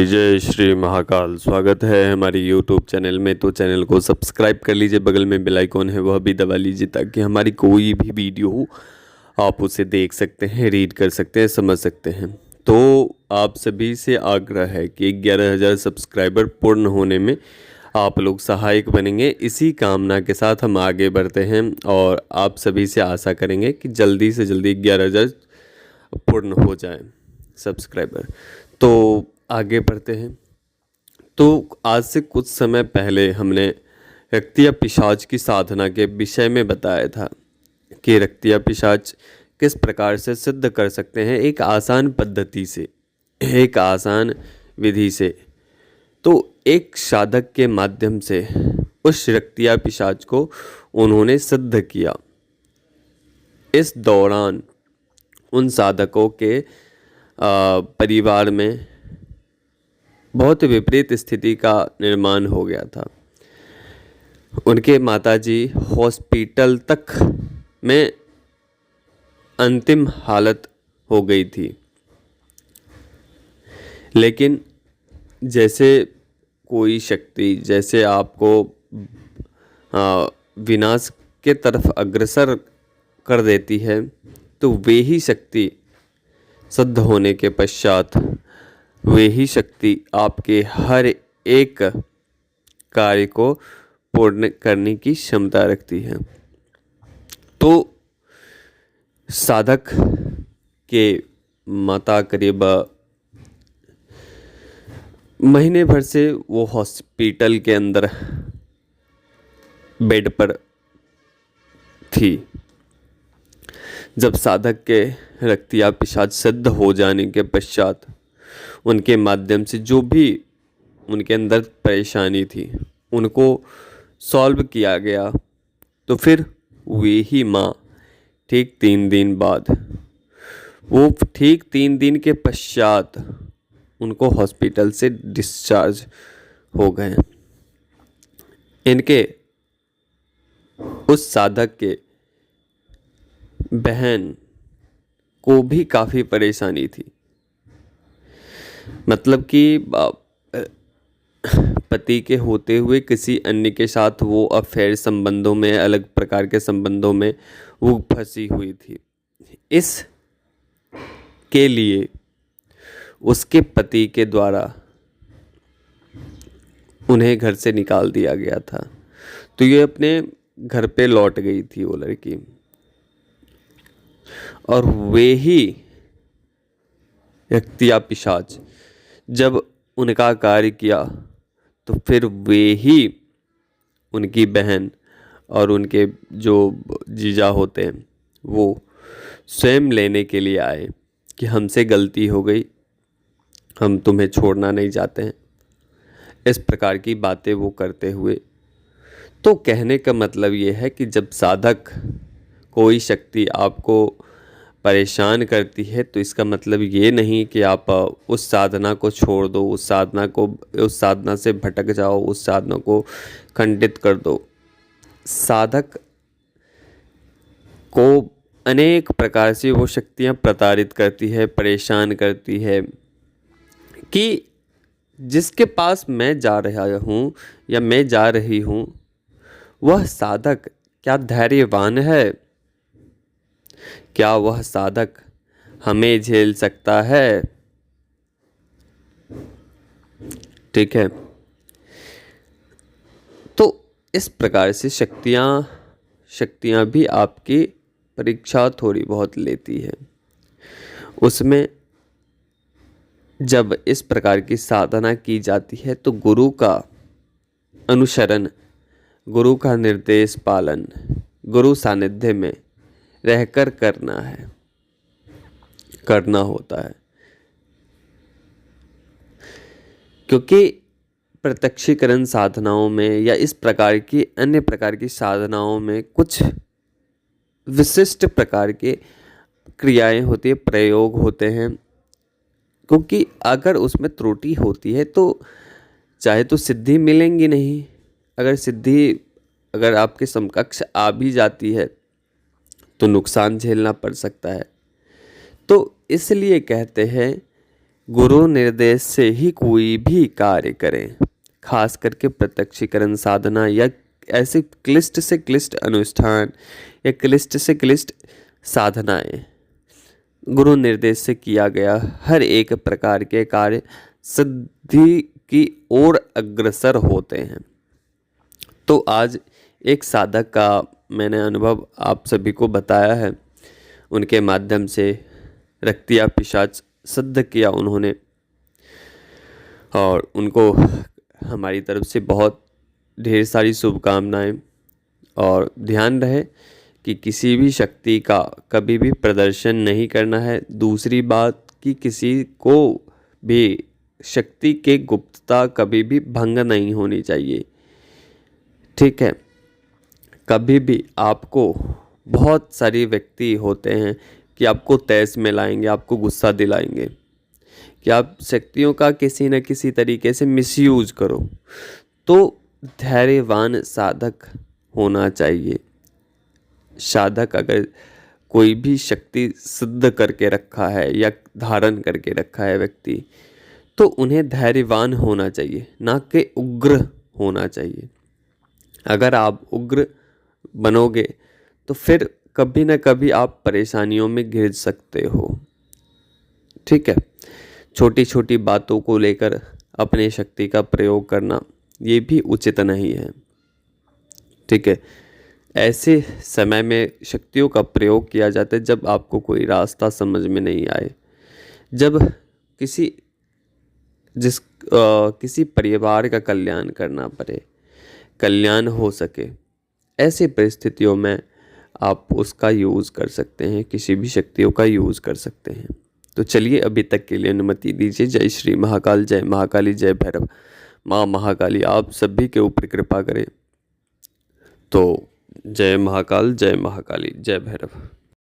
जय श्री महाकाल। स्वागत है हमारी यूट्यूब चैनल में। तो चैनल को सब्सक्राइब कर लीजिए, बगल में बेल आइकॉन है वह भी दबा लीजिए ताकि हमारी कोई भी वीडियो हो आप उसे देख सकते हैं, रीड कर सकते हैं, समझ सकते हैं। तो आप सभी से आग्रह है कि 11,000 सब्सक्राइबर पूर्ण होने में आप लोग सहायक बनेंगे। इसी कामना के साथ हम आगे बढ़ते हैं और आप सभी से आशा करेंगे कि जल्दी से जल्दी 11,000 पूर्ण हो जाए सब्सक्राइबर। तो आगे बढ़ते हैं। तो आज से कुछ समय पहले हमने रक्तिया पिशाच की साधना के विषय में बताया था कि रक्तिया पिशाच किस प्रकार से सिद्ध कर सकते हैं एक आसान पद्धति से, एक आसान विधि से। तो एक साधक के माध्यम से उस रक्तिया पिशाच को उन्होंने सिद्ध किया। इस दौरान उन साधकों के परिवार में बहुत विपरीत स्थिति का निर्माण हो गया था। उनके माताजी हॉस्पिटल तक में अंतिम हालत हो गई थी। लेकिन जैसे कोई शक्ति जैसे आपको विनाश के तरफ अग्रसर कर देती है, तो वे ही शक्ति सिद्ध होने के पश्चात वे ही शक्ति आपके हर एक कार्य को पूर्ण करने की क्षमता रखती है। तो साधक के माता करीब महीने भर से वो हॉस्पिटल के अंदर बेड पर थी। जब साधक के रक्तिया पिशाच सिद्ध हो जाने के पश्चात उनके माध्यम से जो भी उनके अंदर परेशानी थी उनको सॉल्व किया गया। तो फिर वे ही माँ ठीक 3 दिन बाद, वो ठीक 3 दिन के पश्चात उनको हॉस्पिटल से डिस्चार्ज हो गए। इनके उस साधक के बहन को भी काफ़ी परेशानी थी। मतलब कि पति के होते हुए किसी अन्य के साथ वो अफेयर संबंधों में, अलग प्रकार के संबंधों में वो फंसी हुई थी। इस के लिए उसके पति के द्वारा उन्हें घर से निकाल दिया गया था। तो ये अपने घर पे लौट गई थी वो लड़की, और वे ही रक्तिया पिशाच जब उनका कार्य किया तो फिर वे ही उनकी बहन और उनके जो जीजा होते हैं वो स्वयं लेने के लिए आए कि हमसे गलती हो गई, हम तुम्हें छोड़ना नहीं चाहते हैं। इस प्रकार की बातें वो करते हुए, तो कहने का मतलब ये है कि जब साधक कोई शक्ति आपको परेशान करती है तो इसका मतलब ये नहीं कि आप उस साधना को छोड़ दो, उस साधना से भटक जाओ, उस साधना को खंडित कर दो। साधक को अनेक प्रकार से वो शक्तियाँ प्रताड़ित करती है, परेशान करती है कि जिसके पास मैं जा रहा हूँ या मैं जा रही हूँ वह साधक क्या धैर्यवान है? क्या वह साधक हमें झेल सकता है? ठीक है। तो इस प्रकार से शक्तियाँ भी आपकी परीक्षा थोड़ी बहुत लेती है। उसमें जब इस प्रकार की साधना की जाती है तो गुरु का अनुसरण, गुरु का निर्देश पालन, गुरु सानिध्य में रहकर करना होता है। क्योंकि प्रत्यक्षीकरण साधनाओं में या इस प्रकार की अन्य प्रकार की साधनाओं में कुछ विशिष्ट प्रकार के क्रियाएं होती है, प्रयोग होते हैं। क्योंकि अगर उसमें त्रुटि होती है तो चाहे तो सिद्धि मिलेंगी नहीं। अगर आपके समकक्ष आ भी जाती है तो नुकसान झेलना पड़ सकता है। तो इसलिए कहते हैं गुरु निर्देश से ही कोई भी कार्य करें, खास करके प्रत्यक्षीकरण साधना या ऐसे क्लिष्ट से क्लिष्ट अनुष्ठान या क्लिष्ट से क्लिष्ट साधनाएं, गुरु निर्देश से किया गया हर एक प्रकार के कार्य सिद्धि की ओर अग्रसर होते हैं। तो आज एक साधक का मैंने अनुभव आप सभी को बताया है, उनके माध्यम से रक्तिया पिशाच सिद्ध किया उन्होंने, और उनको हमारी तरफ से बहुत ढेर सारी शुभकामनाएं। और ध्यान रहे कि किसी भी शक्ति का कभी भी प्रदर्शन नहीं करना है। दूसरी बात कि किसी को भी शक्ति के गुप्तता कभी भी भंग नहीं होनी चाहिए, ठीक है। कभी भी आपको बहुत सारे व्यक्ति होते हैं कि आपको तैस में लाएंगे, आपको गुस्सा दिलाएंगे कि आप शक्तियों का किसी न किसी तरीके से मिसयूज करो। तो धैर्यवान साधक होना चाहिए। साधक अगर कोई भी शक्ति सिद्ध करके रखा है या धारण करके रखा है व्यक्ति, तो उन्हें धैर्यवान होना चाहिए, ना कि उग्र होना चाहिए। अगर आप उग्र बनोगे तो फिर कभी ना कभी आप परेशानियों में घिर सकते हो, ठीक है। छोटी छोटी बातों को लेकर अपने शक्ति का प्रयोग करना ये भी उचित नहीं है, ठीक है। ऐसे समय में शक्तियों का प्रयोग किया जाता है जब आपको कोई रास्ता समझ में नहीं आए, जब किसी परिवार का कल्याण करना पड़े, कल्याण हो सके, ऐसी परिस्थितियों में आप उसका यूज़ कर सकते हैं, किसी भी शक्तियों का यूज़ कर सकते हैं। तो चलिए अभी तक के लिए अनुमति दीजिए। जय श्री महाकाल, जय महाकाली, जय भैरव। माँ महाकाली आप सभी के ऊपर कृपा करें। तो जय महाकाल, जय महाकाली, जय भैरव।